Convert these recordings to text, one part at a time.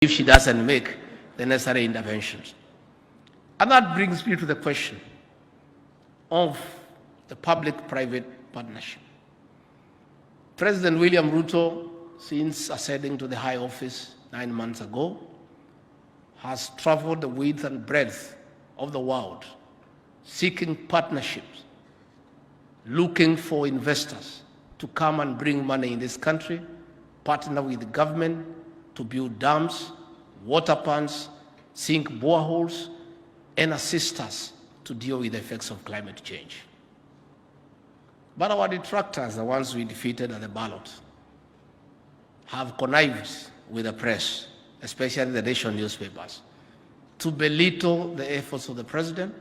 if she doesn't make the necessary interventions. And that brings me to the question of the public-private partnership. President William Ruto, since ascending to the high office 9 months ago, has traveled the width and breadth of the world, seeking partnerships, looking for investors to come and bring money in this country, partner with the government to build dams, water ponds, sink boreholes, and assist us to deal with the effects of climate change. But our detractors, the ones we defeated at the ballot, have connived with the press, especially the nation newspapers, to belittle the efforts of the president,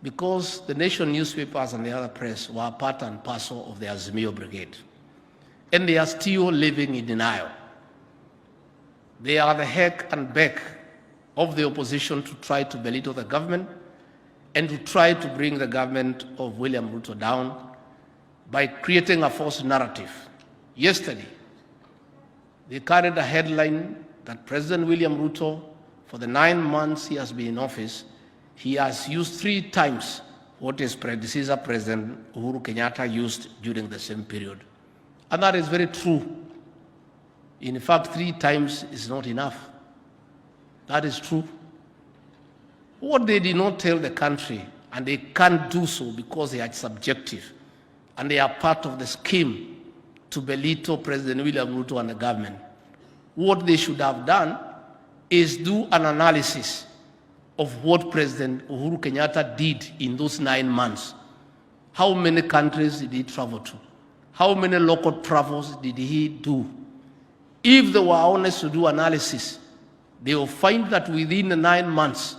because the nation newspapers and the other press were part and parcel of the Azimio Brigade. And they are still living in denial. They are the heck and beck of the opposition to try to belittle the government and to try to bring the government of William Ruto down by creating a false narrative. Yesterday, they carried a headline that President William Ruto, for the 9 months he has been in office, he has used 3 times what his predecessor, President Uhuru Kenyatta, used during the same period. And that is very true. In fact, 3 times is not enough. That is true. What they did not tell the country, and they can't do so because they are subjective, and they are part of the scheme to belittle President William Ruto and the government. What they should have done is do an analysis of what President Uhuru Kenyatta did in those 9 months. How many countries did he travel to? How many local travels did he do? If they were honest to do analysis, they will find that within the 9 months,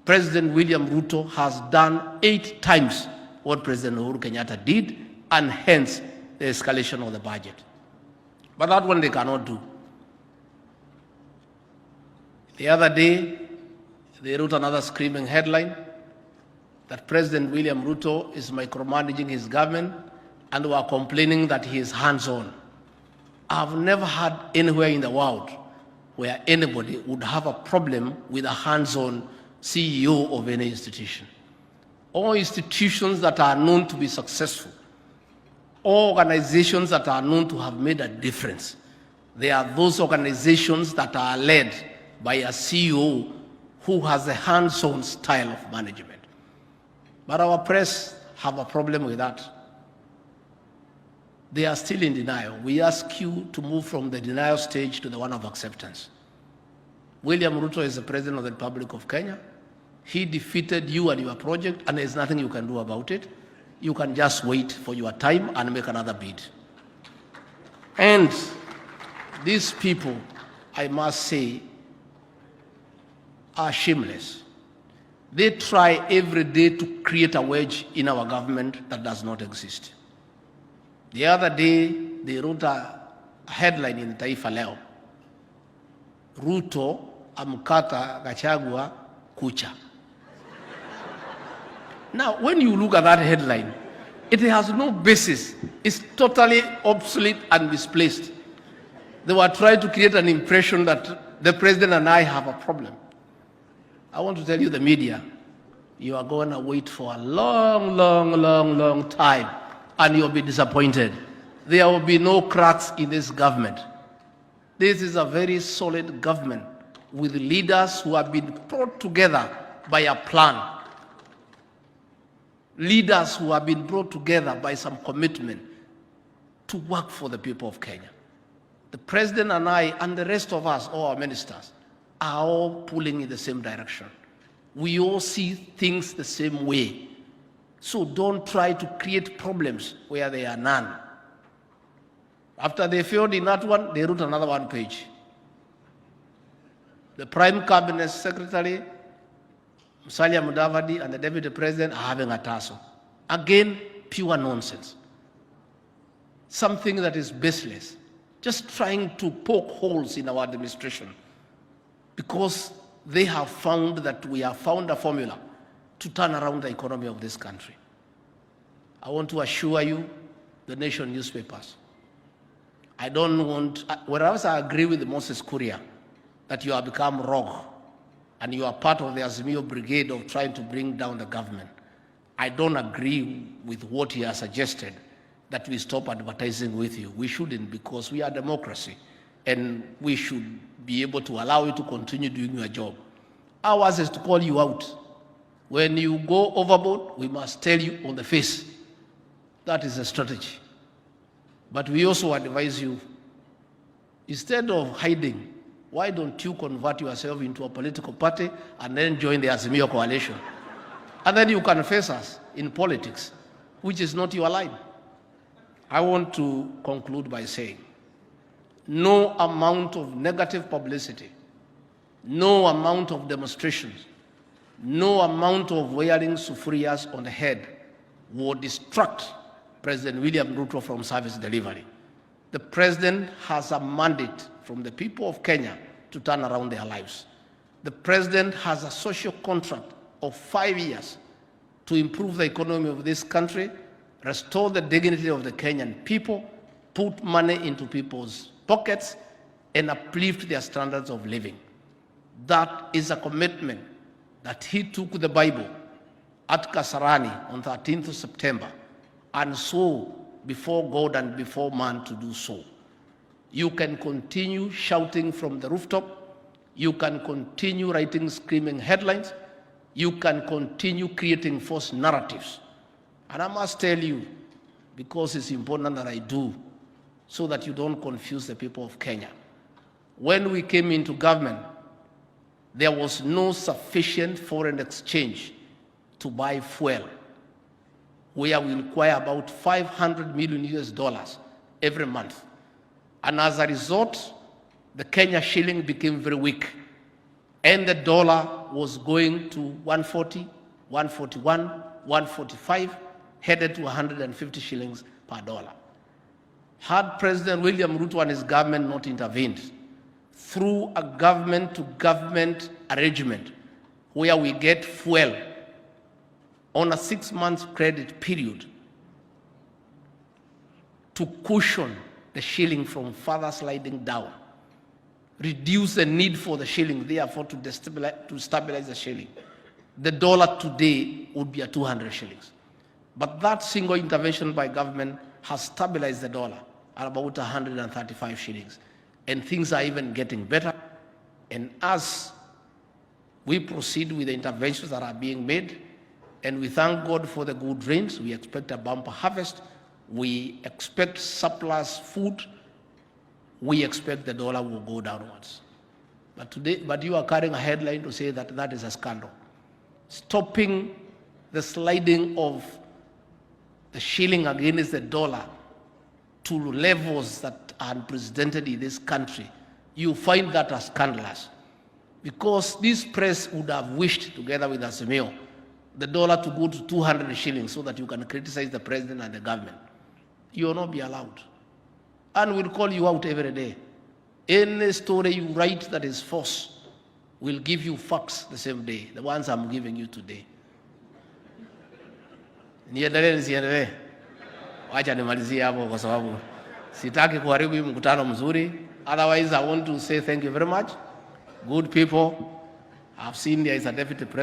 President William Ruto has done 8 times what President Uhuru Kenyatta did, and hence the escalation of the budget. But that one they cannot do. The other day, they wrote another screaming headline that President William Ruto is micromanaging his government, and were complaining that he is hands-on. I've never heard anywhere in the world where anybody would have a problem with a hands-on CEO of any institution. All institutions that are known to be successful, all organizations that are known to have made a difference, they are those organizations that are led by a CEO who has a hands-on style of management. But our press have a problem with that. They are still in denial. We ask you to move from the denial stage to the one of acceptance. William Ruto is the President of the Republic of Kenya. He defeated you and your project, and there's nothing you can do about it. You can just wait for your time and make another bid. And these people, I must say, are shameless. They try every day to create a wedge in our government that does not exist. The other day, they wrote a headline in Taifa Leo, Ruto amkata Gachagua kucha. Now, when you look at that headline, it has no basis. It's totally obsolete and misplaced. They were trying to create an impression that the president and I have a problem. I want to tell you, the media, you are going to wait for a long time, and you'll be disappointed. There will be no cracks in this government. This is a very solid government with leaders who have been brought together by a plan. Leaders who have been brought together by some commitment to work for the people of Kenya. The president and I and the rest of us, all our ministers, are all pulling in the same direction. We all see things the same way. So don't try to create problems where there are none. After they failed in that one, they wrote another 1 page. The Prime Cabinet Secretary, Musalia Mudavadi, and the Deputy President are having a tussle. Again, pure nonsense. Something that is baseless. Just trying to poke holes in our administration, because they have found that we have found a formula to turn around the economy of this country. I want to assure you, the nation newspapers, I don't want, whereas I agree with Moses Kuria, that you have become rogue and you are part of the Azimio brigade of trying to bring down the government. I don't agree with what he has suggested, that we stop advertising with you. We shouldn't, because we are democracy and we should be able to allow you to continue doing your job. Ours is to call you out. When you go overboard, we must tell you on the face. That is a strategy. But we also advise you, instead of hiding, why don't you convert yourself into a political party and then join the Azimio coalition? And then you can face us in politics, which is not your line. I want to conclude by saying, no amount of negative publicity, no amount of demonstrations, no amount of wearing sufurias on the head will distract President William Ruto from service delivery. The president has a mandate from the people of Kenya to turn around their lives. The president has a social contract of 5 years to improve the economy of this country, restore the dignity of the Kenyan people, put money into people's pockets, and uplift their standards of living. That is a commitment that he took the Bible at Kasarani on 13th of September and swore before God and before man to do so. You can continue shouting from the rooftop. You can continue writing screaming headlines. You can continue creating false narratives. And I must tell you, because it's important that I do, so that you don't confuse the people of Kenya. When we came into government, there was no sufficient foreign exchange to buy fuel, where we require about $500 million every month. And as a result, the Kenya shilling became very weak, and the dollar was going to 140, 141, 145, headed to 150 shillings per dollar. Had President William Ruto and his government not intervened through a government-to-government arrangement where we get fuel on a 6-month credit period to cushion the shilling from further sliding down, reduce the need for the shilling, therefore to stabilize the shilling, the dollar today would be at 200 shillings. But that single intervention by government has stabilized the dollar at about 135 shillings. And things are even getting better. And as we proceed with the interventions that are being made, and we thank God for the good rains, we expect a bumper harvest, we expect surplus food, we expect the dollar will go downwards. But you are carrying a headline to say that that is a scandal. Stopping the sliding of the shilling against the dollar to levels that are unprecedented in this country, you find that as scandalous. Because this press would have wished, together with Azimio, the dollar to go to 200 shillings so that you can criticize the president and the government. You will not be allowed. And we'll call you out every day. Any story you write that is false, we'll give you facts the same day, the ones I'm giving you today. Nisiendelee. Wacha nimalizie hapo kwa sababu sitaki kuharibu mkutano mzuri. Otherwise, I want to say thank you very much. Good people. I've seen there is a deputy president.